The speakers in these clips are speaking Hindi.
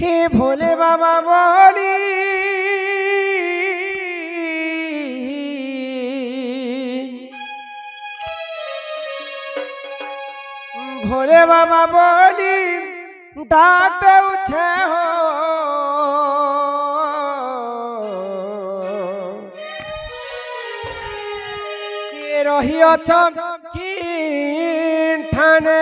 हे भोले बाबा बोली भोले बाबा बोली डाकते उछे हो के रही अछ कि ठाने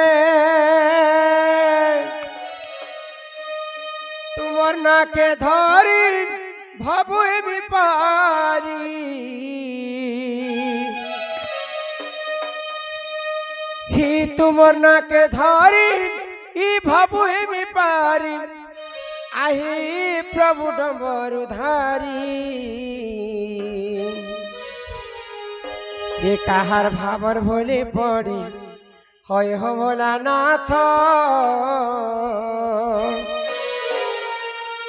तुमर ना के धरी भबुए बिपारी ही तुमर ना के धरी ई भबुए बिपारी आही प्रभु डम्बरु धारी ये काहार भावर भोले पड़ी हय हो भोला नाथ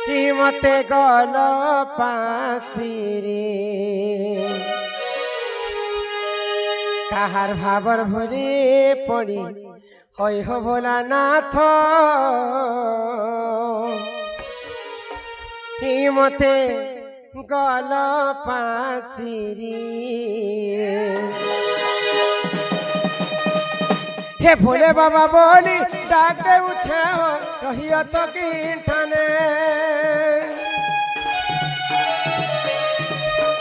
कि मते गल पासी रे काहार भावर भोले पड़ी हय हो भोला नाथ कि मते गल पासी रे हे भोले बाबा बोली डाक दे उछे हो रही अचकी ठाने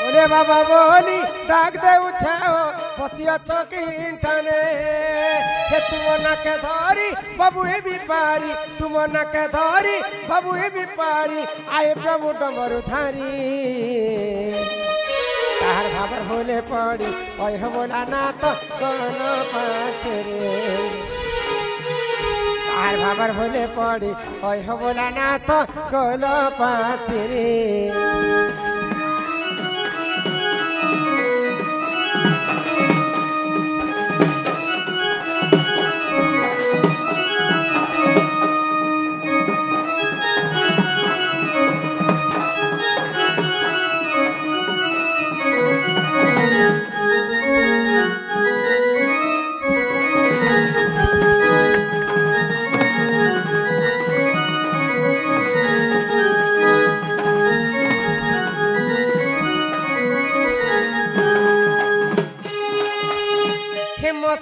भोले बाबा बोली डाक दे उछे हो बसी अचकी ठाने हे तुम ना के धरी बाबुए बिपारी तुम ना के धरी बाबुए बिपारी आए प्रभु डमरू धारी काहार भावर भोले पड़ी ओय हो बोला नाथ कौन पास रे काहार भावर भोले पड़ी ओय हो बोला नाथ कौन पास रे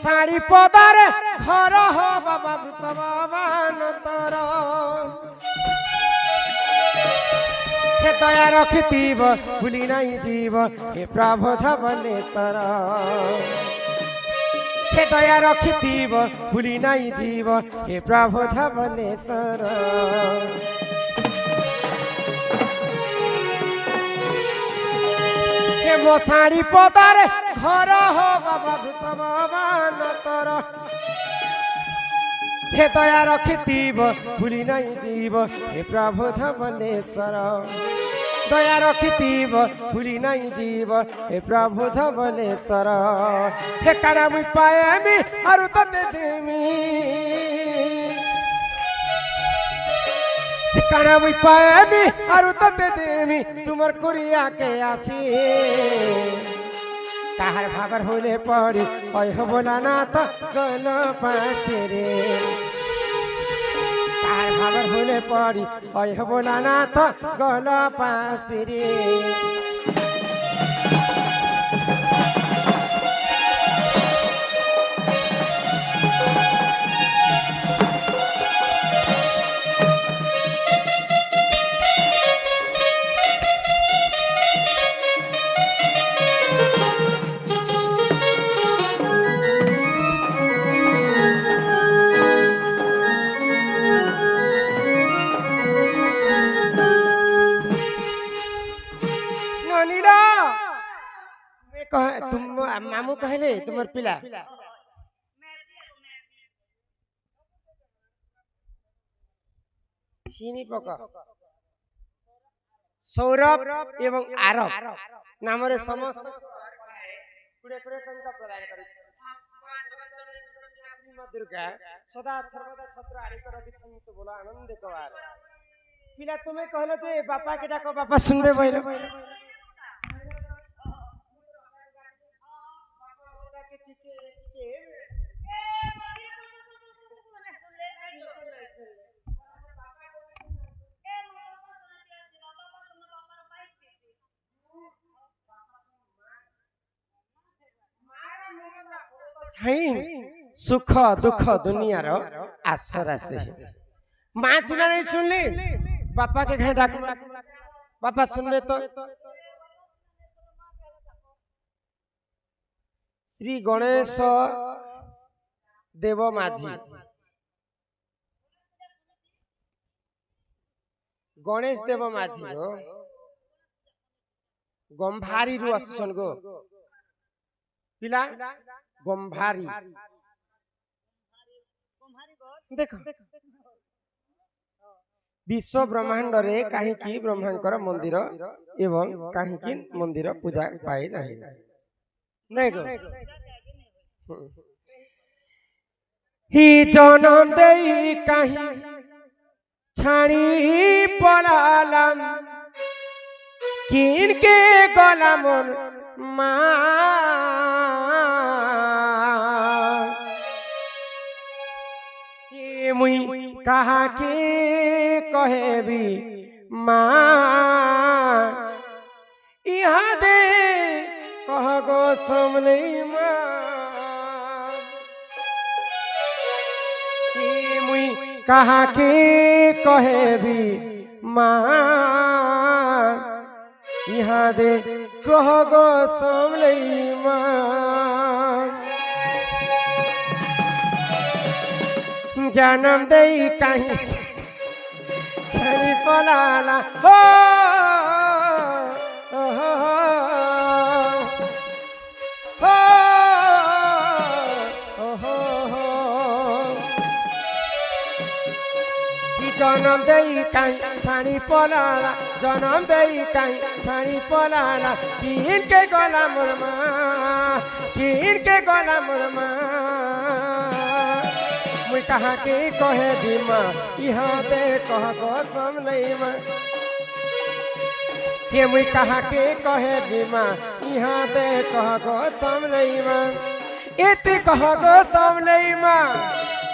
साड़ी पदार घर हो बाबा सबान तर हे दया रखिथिब भूली नहीं जीव हे प्रभु धवलेश्वर हे दया रखिथिब भूली नहीं जीव हे प्रभु धवलेश्वर हे मो साड़ी पदार घर हो बाबा सबान तर हे दया रखिथिब भूली नहीं जीव हे प्रभु धवलेश्वर दया रखिथिब भूली नहीं जीव हे प्रभु धवलेश्वर हे काना मुई पाएमी आरु तते देमी हे काना मुई पाएमी आरु तते देमी तुमर कुरिया के आसी काहार भावर भोले पड़ी ओय हो बोला नाथ गल पासी रे काहार भावर भोले पड़ी ओय हो बोला नाथ गल पासी रे तुम मामू कहले तुमर पिला चीनी पक सौरभ एवं आरव नामरे समस्त कुड़े कुड़े टंका प्रदान करी दुर्गा सदा सर्वदा छत्र आड़िक रखी तो बोला आनंद कवार पिला तुम्हें कहलो जे बापा के डाको बापा सुनबे बोल छाई सुख दुख दुनिया रो आसरा से माँ सुना नहीं सुनली पापा के घर डाक पापा सुनले तो श्री गणेश देव माझी गणेश देव माझी हो गंभारी रु आसन गो पिला गंभारी देख विश्व ब्रह्मांड रे कहीं ब्रह्मांकर मंदिर एवं कहीं मंदिर पूजा पाए नहीं गो ही जन्म दे कहीं छाणी पलालम किन के गला मोर माँ मुई कहा के कहेबी माँ यहाँ दे कह गो समले माँ मुई कहा के कहेबी माँ यहाँ दे कह गो समले माँ जन्म दे कहीं छड़ी पलाला हो जन्म दे कहीं छाड़ी पलाला जन्म दे कहीं छाड़ी पलाला किन के गला मुरमा किन के गला मुरमा मुई कहा के कहे बीमा यहाँ दे कह गो समले माँ के मुई कहा के कहे बीमा यहाँ दे कह गो समले माँ इति कह गो समले माँ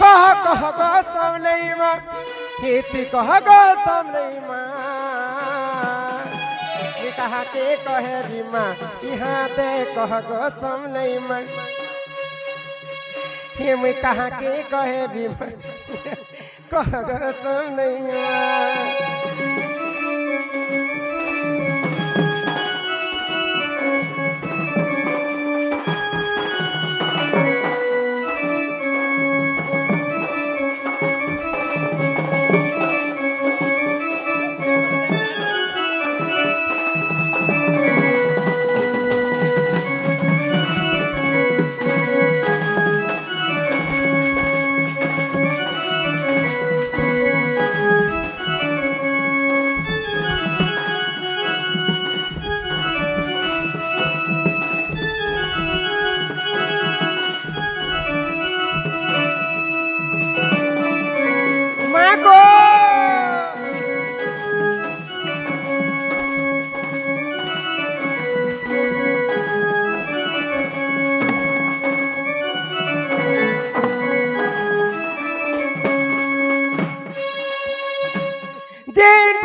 कह गो समले माँ इति कह गो समले माँ मुई कहा के कहे बीमा यहाँ दे कह गो समले माँ ये मैं कहा के कहे भी कह गो समले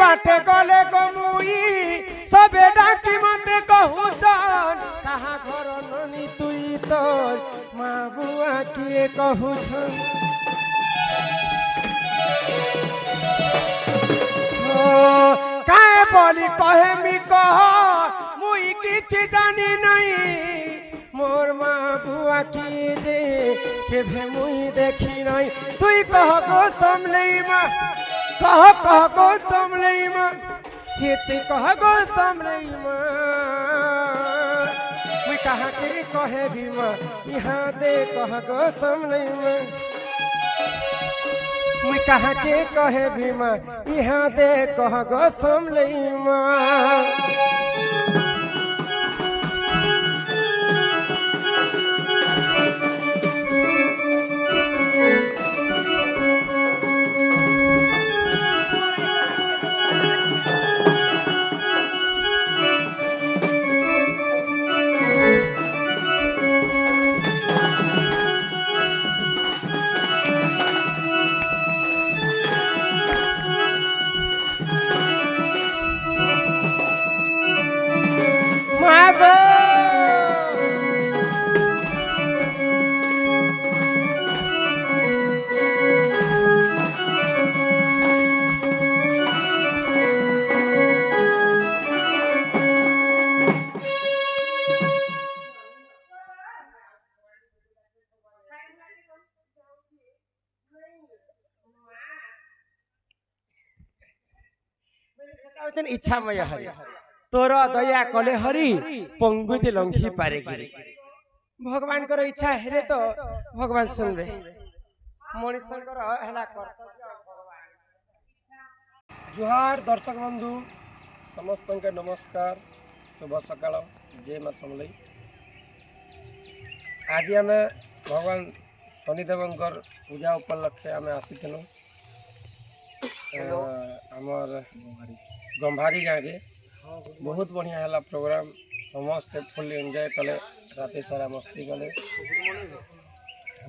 बाटे गले गमुई सबे डाकी मते कहू जान कहाँ घर ननी तुई तोर माँ बुआ किए कहू छन काहे बोली कहे मी कह मुई किछि जानी नहीं मोर माँ बुआ किए जे केभे मुई देखी नहीं तुई कह गो समले माँ कह गो समले माँ हिति कह गो समले माँ मुई कहा के कहे भी माँ यहाँ दे कह गो समले माँ मुई कहा के कहे भी माँ यहाँ दे कह गो समले माँ इच्छामय हरि तोर दया कले हरि पंगुज लंघी पारे गिरी भगवान कर इच्छा हेले तो भगवान सुनबे मनुष्यकर हला कर्तव्य भगवान। जुहार दर्शक बंधु समस्त के नमस्कार शुभ सकाळ जय मां समलई। आज आम भगवान शनिदेवंकर पूजा उपलक्षे आम आसीलु आमर गंभारी गाँव के बहुत बढ़िया है प्रोग्राम समस्ते फुल एंजॉय कले राति सारा मस्ती कले।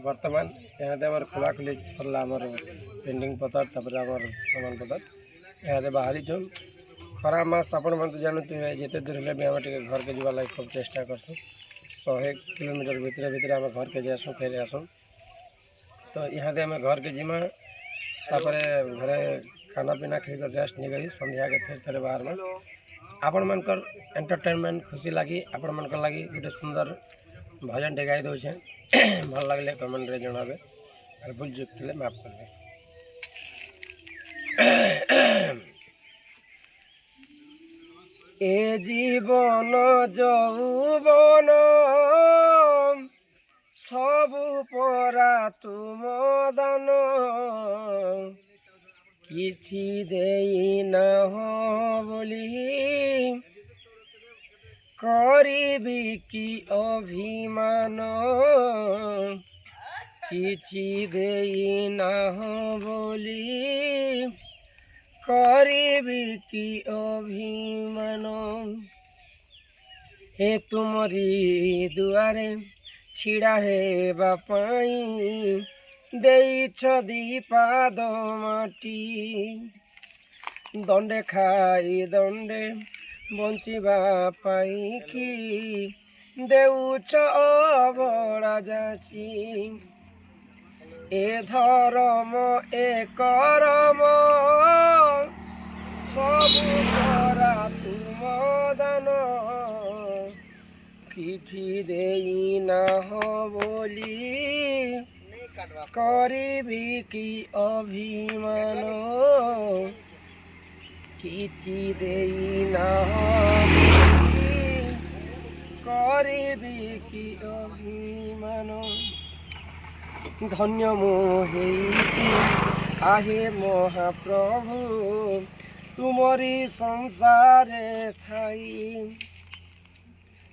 वर्तमान यहाँ खोला खोली सरला पेंडिंग पतर तापर सामान पतर यहाँ बाहरी छुन खरा मास आपण मन जानते जिते दूर हेल्ले भी आम घर के जीवा लगे खूब चेष्टा करसु 100 किलोमीटर भितर भितर आम घर के जासु फेर आसु तो यहाँ आम घर के जीमा तापर घरे खाना पीना खाई रेस्ट नहीं करी संध्या के फिर थे बाहर में आपण मनकर एंटरटेनमेंट खुशी लगी आपण मनकर लगी गोटे सुंदर भजन टे गाई दौचे भल लगे कमेंट रे जनाबे और भूल चुक थे माफ करेंगे। ए जीवन यौवन सबु परा तुम दान किछि देई न हो बोली करिबी की अभिमान किछि देई न हो बोली करिबी की अभिमान हे तुमरी दुआरे छिड़ा हे बापाई देइछ दीपाद माटी दंडे खाई दंडे बंचिबा पाई कि देउछ अबड़ा जाची ए धर्म ए करम सबु करा तुम दान किछि देई न हो बोली करिबी की अभिमान किछि देई न हो बोली करिबी की अभिमान धन्य मोहे आहे महाप्रभु तुमरी संसारे थाई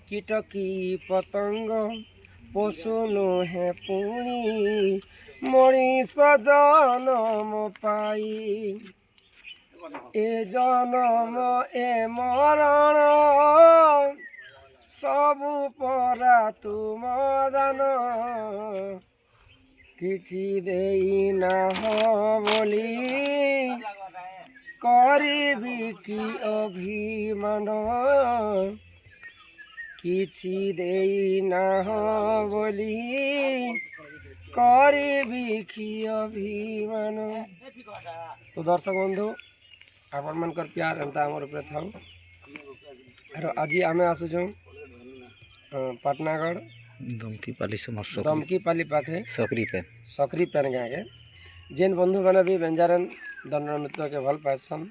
कीटकी पतंग पशु नुहे पुणी मनीष जनम पाई ए जनम ए मरण सबु परा तुम दान किछि देई न हो बोली करिबी की अभिमान किछि देई न हो बोली करिबी की अभिमान। तो दर्शक बंधु आपण मनकर प्यार एंता आमर उपरे थाउ और आज आम आसुचु पाटनागढ़ दमकीपाली पाखे सकरी पेन गाँव के जेन बंधु मैंने भी व्यंजन दंड नृत्य के भल पासन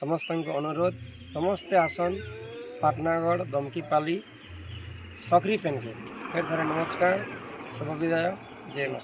समस्त को अनुरोध समस्ते आसन पाटनागढ़ दमकीपाली सकरी पेन के फिर थे नमस्कार शुभ विदाय जय मां।